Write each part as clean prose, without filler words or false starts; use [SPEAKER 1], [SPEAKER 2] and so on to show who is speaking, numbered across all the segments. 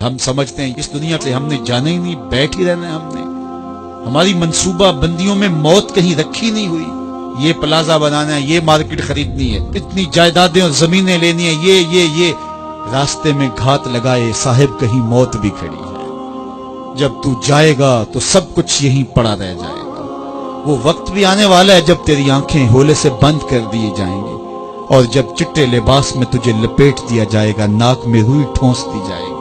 [SPEAKER 1] ہم سمجھتے ہیں اس دنیا سے ہم نے جانا ہی نہیں، بیٹھ ہی رہنا ہے ہم نے، ہماری منصوبہ بندیوں میں موت کہیں رکھی نہیں ہوئی، یہ پلازا بنانا ہے، یہ مارکیٹ خریدنی ہے، اتنی جائیدادیں اور زمینیں لینی ہیں، یہ راستے میں گھات لگائے صاحب کہیں موت بھی کھڑی ہے، جب تو جائے گا تو سب کچھ یہیں پڑا رہ جائے گا، وہ وقت بھی آنے والا ہے جب تیری آنکھیں ہولے سے بند کر دیے جائیں گی، اور جب چٹے لباس میں تجھے لپیٹ دیا جائے گا، ناک میں روئی ٹھونس دی جائے گی،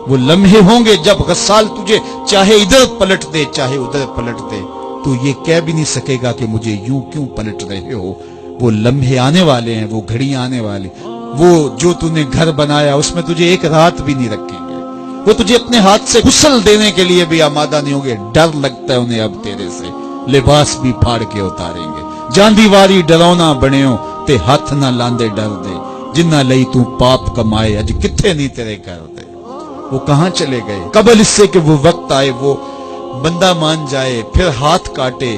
[SPEAKER 1] وہ لمحے ہوں گے جب غسال تجھے چاہے ادھر پلٹ دے چاہے ادھر پلٹ دے، تو یہ کہہ بھی نہیں سکے گا کہ مجھے یوں کیوں پلٹ رہے ہو، وہ لمحے آنے والے ہیں، وہ گھڑیاں آنے والے، وہ جو تو نے گھر بنایا اس میں تجھے ایک رات بھی نہیں رکھیں گے، وہ تجھے اپنے ہاتھ سے غسل دینے کے لیے بھی آمادہ نہیں ہوں گے، ڈر لگتا ہے انہیں اب تیرے سے، لباس بھی پھاڑ کے اتاریں گے، جاندی واری ڈرونا بنیو تے ہاتھ نہ لاندے ڈر دے، جنہ لئی تو پاپ کمائے اج کتھے نہیں تیرے کر دے، وہ کہاں چلے گئے قبل اس سے کہ وہ وقت آئے، وہ بندہ مان جائے پھر ہاتھ کاٹے،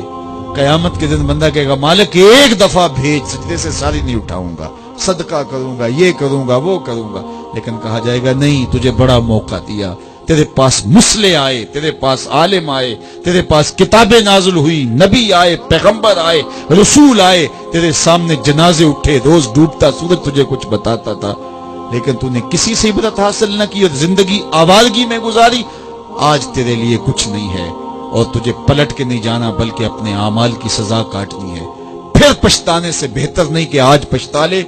[SPEAKER 1] قیامت کے دن بندہ کہے گا مالک ایک دفعہ بھیج، سجدے سے ساری نہیں اٹھاؤں گا، صدقہ کروں گا، یہ کروں گا، وہ کروں گا، لیکن کہا جائے گا نہیں، تجھے بڑا موقع دیا، تیرے پاس مسلح آئے، تیرے پاس عالم آئے، تیرے پاس کتابیں نازل ہوئی، نبی آئے، پیغمبر آئے، رسول آئے، تیرے سامنے جنازے اٹھے، روز ڈوبتا سورج تجھے کچھ بتاتا تھا، لیکن تو نے کسی سے عبرت حاصل نہ کی اور زندگی آوارگی میں گزاری، آج تیرے لیے کچھ نہیں ہے، اور تجھے پلٹ کے نہیں جانا بلکہ اپنے اعمال کی سزا کاٹنی ہے، پھر پچھتانے سے بہتر نہیں کہ آج پچھتا لے،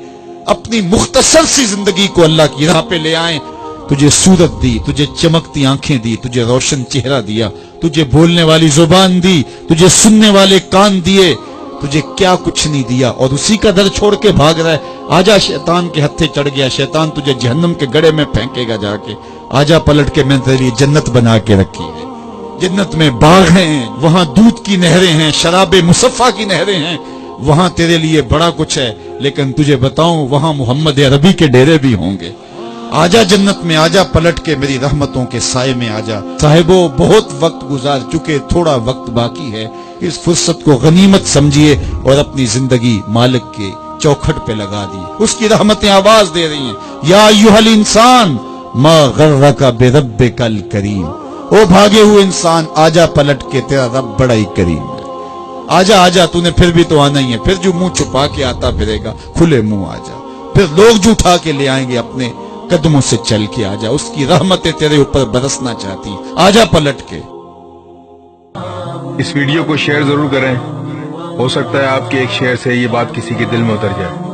[SPEAKER 1] اپنی مختصر سی زندگی کو اللہ کی راہ پہ لے آئیں، تجھے صورت دی، تجھے چمکتی آنکھیں دی، تجھے روشن چہرہ دیا، تجھے بولنے والی زبان دی، تجھے سننے والے کان دیے، تجھے کیا کچھ نہیں دیا، اور اسی کا در چھوڑ کے بھاگ رہا ہے، آجا شیطان کے ہتھے چڑھ گیا، شیطان تجھے جہنم کے گڑھے میں پھینکے گا جا کے، آجا پلٹ کے میں تیرے لیے جنت بنا کے رکھی ہے، جنت میں باغ ہیں، وہاں دودھ کی نہریں ہیں، شراب مصفہ کی نہریں ہیں، وہاں تیرے لیے بڑا کچھ ہے، لیکن تجھے بتاؤں وہاں محمد عربی کے ڈیرے بھی ہوں گے، آجا جنت میں، آجا پلٹ کے میری رحمتوں کے سائے میں آجا، صاحبو بہت وقت گزار چکے، تھوڑا وقت باقی ہے، اس فرصت کو غنیمت سمجھیے اور اپنی زندگی مالک کے چوکھٹ پہ لگا دی، اس کی رحمتیں آواز دے رہی ہیں، یا ایھا الانسان ما غرک بربک الکریم، او بھاگے ہوئے انسان آجا پلٹ کے، تیرا رب بڑا ہی کریم ہے، آجا آجا تو نے پھر بھی تو آنا ہی ہے، پھر جو منہ چھپا کے آتا پھرے گا کھلے منہ آجا، پھر لوگ جو اٹھا کے لے آئیں گے اپنے قدموں سے چل کے آجا، اس کی رحمتیں تیرے اوپر برسنا چاہتی، آجا پلٹ کے۔
[SPEAKER 2] اس ویڈیو کو شیئر ضرور کریں، ہو سکتا ہے آپ کے ایک شیئر سے یہ بات کسی کے دل میں اتر جائے۔